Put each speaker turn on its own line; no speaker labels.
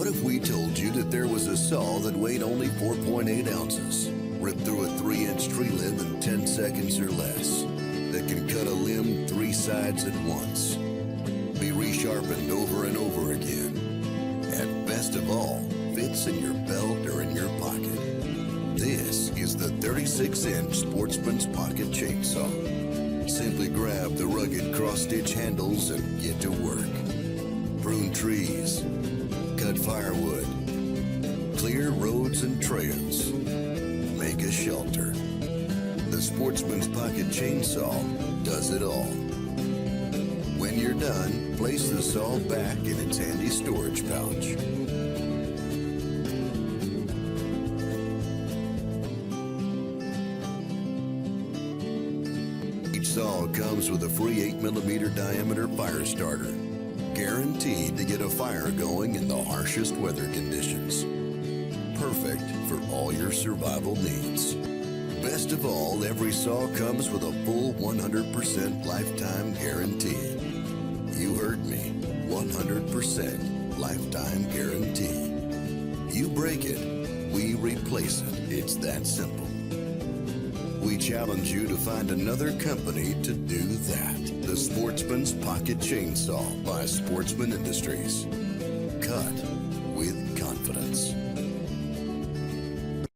What if we told you that there was a saw that weighed only 4.8 ounces, ripped through a 3-inch tree limb in 10 seconds or less, that can cut a limb 3 sides at once, be resharpened over and over again, and best of all, fits in your belt or in your pocket? This is the 36-inch Sportsman's Pocket Chainsaw. Simply grab the rugged cross-stitch handles and get to work. Prune trees, cut firewood, clear roads and trails, make a shelter. The Sportsman's Pocket Chainsaw does it all. When you're done, place the saw back in its handy storage pouch. Each saw comes with a free 8mm diameter fire starter, guaranteed to get a fire going in the harshest weather conditions. Perfect for all your survival needs. Best of all, every saw comes with a full 100% lifetime guarantee. You heard me, 100% lifetime guarantee. You break it, we replace it. It's that simple. We challenge you to find another company to do that. The Sportsman's Pocket Chainsaw by Sportsman Industries.